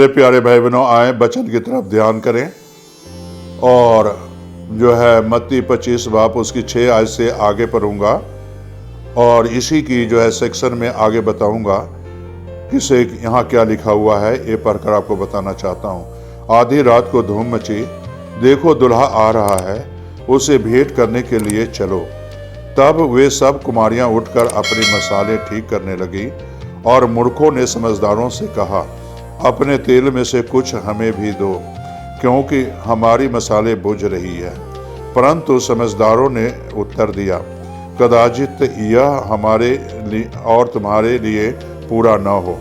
मेरे प्यारे भाई बहनों, आए वचन की तरफ ध्यान करें और जो है मत्ती 25 बाब उसकी 6 आयत से आगे पढ़ूंगा और इसी की जो है सेक्शन में आगे बताऊंगा किसे यहाँ क्या लिखा हुआ है, ये पढ़कर आपको बताना चाहता हूँ। आधी रात को धूम मची, देखो दुल्हा आ रहा है, उसे भेंट करने के लिए चलो। तब वे सब कुमारियां उठकर अपनी मसाले ठीक करने लगी और मूर्खों ने समझदारों से कहा, अपने तेल में से कुछ हमें भी दो, क्योंकि हमारी मसाले बुझ रही है। परंतु समझदारों ने उत्तर दिया, कदाचित यह हमारे लिए और तुम्हारे लिए पूरा न हो।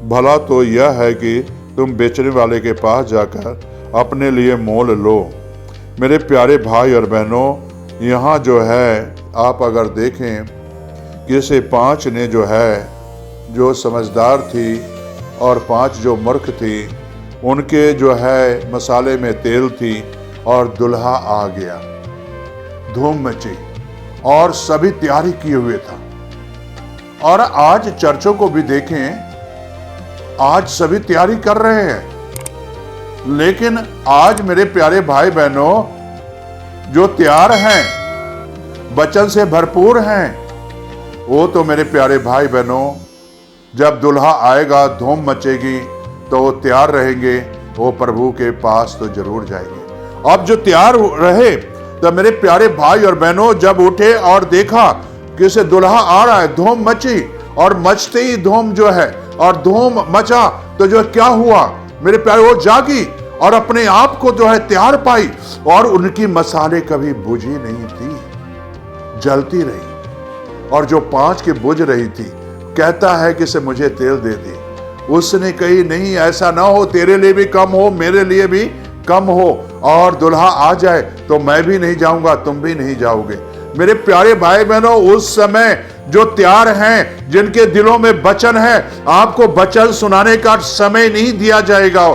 भला तो यह है कि तुम बेचने वाले के पास जाकर अपने लिए मोल लो। मेरे प्यारे भाई और बहनों, यहाँ जो है आप अगर देखें कि से 5 ने जो है जो समझदार थी और 5 जो मूर्ख थी, उनके जो है मसाले में तेल थी और दुल्हा आ गया। धूम मची और सभी तैयारी किए हुए था। और आज चर्चों को भी देखें, आज सभी तैयारी कर रहे हैं, लेकिन आज मेरे प्यारे भाई बहनों जो तैयार हैं, वचन से भरपूर हैं, वो तो मेरे प्यारे भाई बहनों जब दुल्हा आएगा, धूम मचेगी, तो वो तैयार रहेंगे, वो प्रभु के पास तो जरूर जाएंगे। अब जो तैयार रहे तो मेरे प्यारे भाई और बहनों जब उठे और देखा कि इसे दुल्हा आ रहा है, धूम मची और मचते ही धूम जो है और धूम मचा तो जो क्या हुआ मेरे प्यारे, वो जागी और अपने आप को जो है तैयार पाई और उनकी मसाले कभी बुझी नहीं थी, जलती रही। और जो 5 की बुझ रही थी, कहता है कि इसे मुझे तेल दे दे। उसने कही, नहीं ऐसा ना हो, तेरे लिए भी कम हो, मेरे लिए भी कम हो, और दुल्हा आ जाए तो मैं भी नहीं जाऊंगा, तुम भी नहीं जाओगे। मेरे प्यारे भाई बहनों, उस समय जो तैयार हैं, जिनके दिलों में वचन है, आपको वचन सुनाने का समय नहीं दिया जाएगा।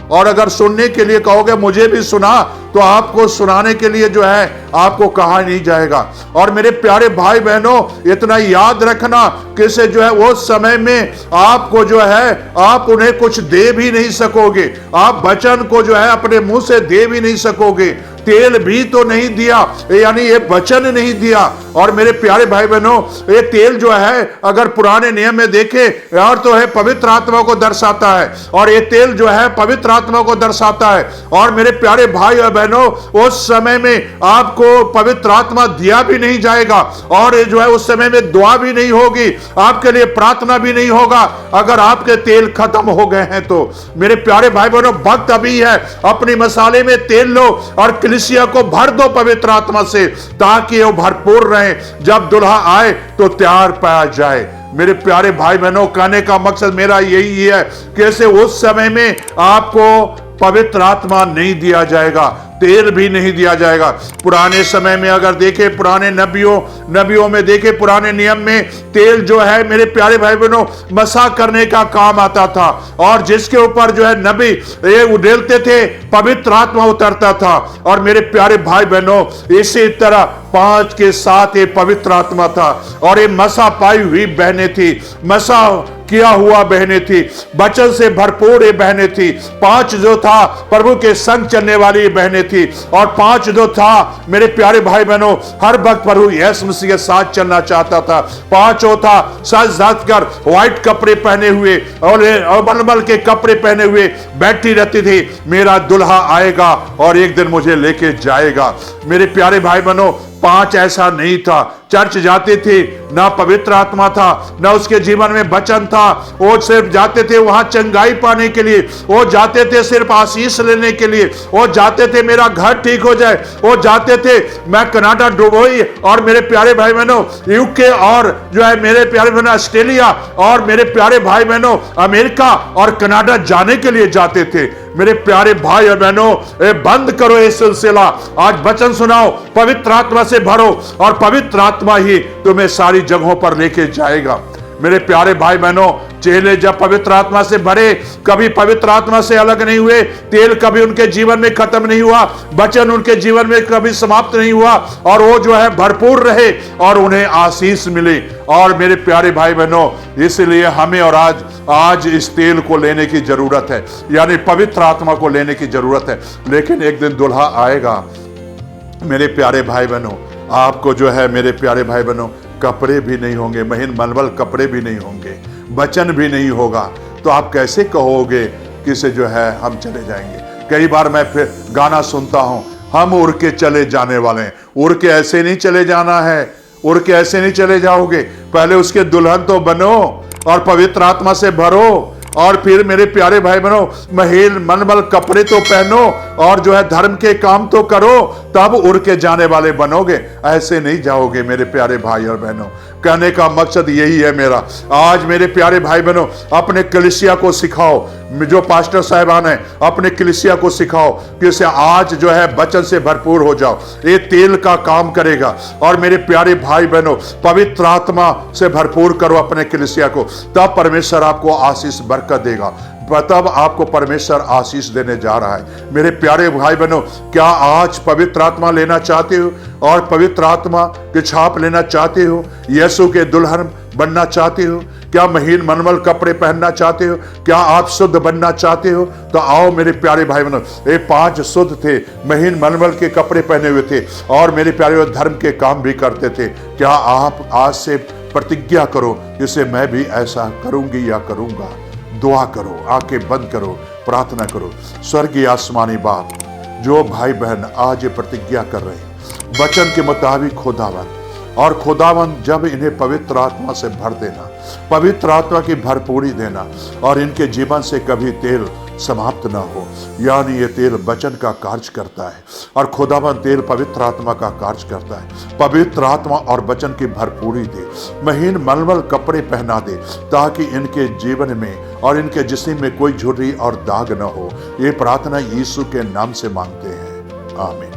और अगर सुनने के लिए कहोगे मुझे भी सुना, तो आपको सुनाने के लिए जो है आपको कहा नहीं जाएगा। और मेरे प्यारे भाई बहनों, इतना याद रखना कि से जो है वो समय में आपको जो है आप उन्हें कुछ दे भी नहीं सकोगे, आप वचन को जो है अपने मुंह से दे भी नहीं सकोगे। तेल भी तो नहीं दिया, यानी ये वचन नहीं दिया। और मेरे प्यारे भाई बहनों, ये तेल जो है अगर पुराने नियम में देखें यार तो है पवित्र आत्मा को दर्शाता है, और ये तेल जो है पवित्र आत्मा को दर्शाता है। और मेरे प्यारे भाई और बहनों, उस समय में आपको पवित्र आत्मा दिया भी नहीं जाएगा, और जो है उस समय में दुआ भी नहीं होगी, आपके लिए प्रार्थना भी नहीं होगा अगर आपके तेल खत्म हो गए हैं तो। मेरे प्यारे भाई बहनों, वक्त अभी है, अपनी मसाले में तेल लो और कलीसिया को भर दो पवित्र आत्मा से, ताकि वो भरपूर रहे, जब दुल्हा आए तो तैयार पाया जाए। मेरे प्यारे भाई बहनों, कहने का मकसद मेरा यही है कि ऐसे उस समय में आपको पवित्र आत्मा नहीं दिया जाएगा, तेल भी नहीं दिया जाएगा। पुराने समय में अगर देखें, पुराने नबियों में देखें, पुराने नियम में तेल जो है मेरे प्यारे भाई बहनों मसा करने का काम आता था, और जिसके ऊपर जो है नबी ये उड़ेलते थे, पवित्र आत्मा उतरता था। और मेरे प्यारे भाई बहनों, इसी तरह 5 के साथ ये पवित्र आत्मा था, और ये मसा पाई हुई बहनें थी, मसा किया हुआ बहनें थी, वचन से भरपूर ये बहनें थी। 5 जो था प्रभु के संग चलने वाली बहनें थी, और 5 जो था मेरे प्यारे भाई बहनों हर वक्त प्रभु यीशु मसीह के साथ चलना चाहता था। 5 था सज धज कर व्हाइट कपड़े पहने हुए और मलमल के कपड़े पहने हुए बैठी रहती थी, मेरा दुल्हा आएगा और एक दिन मुझे लेके जाएगा। मेरे प्यारे भाई बहनों, 5 ऐसा नहीं था। चर्च जाते थे, ना पवित्र आत्मा था, ना उसके जीवन में वचन था। वो सिर्फ जाते थे वहां चंगाई पाने के लिए, वो जाते थे सिर्फ आशीष लेने के लिए, वो जाते थे मेरा घर ठीक हो जाए, वो जाते थे मैं कनाडा डुबई और मेरे प्यारे भाई बहनों यूके और जो है मेरे प्यारे बहनों ऑस्ट्रेलिया और मेरे प्यारे भाई बहनों अमेरिका और कनाडा जाने के लिए जाते थे। मेरे प्यारे भाई और बहनों, बंद करो ये सिलसिला, आज वचन सुनाओ, पवित्र आत्मा से भरो, और पवित्र आत्मा ही तुम्हें सारी जगहों पर लेके जाएगा। मेरे प्यारे भाई बहनों, चेले जब पवित्र आत्मा से भरे, कभी पवित्र आत्मा से अलग नहीं हुए, तेल कभी उनके जीवन में खत्म नहीं हुआ, वचन उनके जीवन में कभी समाप्त नहीं हुआ, और वो जो है भरपूर रहे और उन्हें आशीष मिली। और मेरे प्यारे भाई बहनों, इसलिए हमें और आज इस तेल को लेने की जरूरत है, यानी पवित्र आत्मा को लेने की जरूरत है। लेकिन एक दिन दुल्हा आएगा मेरे प्यारे भाई बहनों, आपको जो है मेरे प्यारे भाई बहनों कपड़े भी नहीं होंगे, महीन मलमल कपड़े भी नहीं होंगे, वचन भी नहीं होगा, तो आप कैसे कहोगे कि से जो है हम चले जाएंगे। कई बार मैं फिर गाना सुनता हूं, हम उड़ के चले जाने वाले हैं। उड़ के ऐसे नहीं चले जाना है, उड़ के ऐसे नहीं चले जाओगे, पहले उसके दुल्हन तो बनो और पवित्र आत्मा से भरो, और फिर मेरे प्यारे भाई बहनों महीन मनमल कपड़े तो पहनो और जो है धर्म के काम तो करो, तब उड़ के जाने वाले बनोगे। ऐसे नहीं जाओगे मेरे प्यारे भाई और बहनों। कहने का मकसद यही है मेरा। आज मेरे प्यारे भाई बहनों अपने कलीसिया को सिखाओ, जो पास्टर साहिबान है अपने कलीसिया को सिखाओ कि उसे आज जो है वचन से भरपूर हो जाओ, ये तेल का काम करेगा। और मेरे प्यारे भाई बहनों पवित्र आत्मा से भरपूर करो अपने कलीसिया को, तब परमेश्वर आपको आशीष बरकत देगा, तब आपको परमेश्वर आशीष देने जा रहा है। मेरे प्यारे भाई बहनों, क्या आज पवित्र आत्मा लेना चाहते हो और पवित्र आत्मा की छाप लेना चाहते हो? यीशु के दुल्हन बनना चाहते हो? क्या महीन मनमल कपड़े पहनना चाहते हो? क्या आप शुद्ध बनना चाहते हो? तो आओ मेरे प्यारे भाई बहनों, ये 5 शुद्ध थे, महीन मनमल के कपड़े पहने हुए थे और मेरे प्यारे धर्म के काम भी करते थे। क्या आप आज से प्रतिज्ञा करो, जिसे मैं भी ऐसा करूंगी या करूंगा? दुआ करो, आंखें बंद करो, प्रार्थना करो। स्वर्गीय आसमानी बाप, जो भाई बहन आज ये प्रतिज्ञा कर रहे हैं वचन के मुताबिक खुदावन, और खुदावन जब इन्हें पवित्र आत्मा से भर देना, पवित्र आत्मा की भरपूरी देना, और इनके जीवन से कभी तेल समाप्त ना हो, यानी ये तेल वचन का कार्य करता है और खुदावन तेल पवित्र आत्मा का कार्य करता है। पवित्र आत्मा और वचन की भरपूरी दे, महीन मलमल कपड़े पहना दे, ताकि इनके जीवन में और इनके जिस्म में कोई झुर्री और दाग न हो। ये प्रार्थना यीशु के नाम से मांगते हैं, आमीन।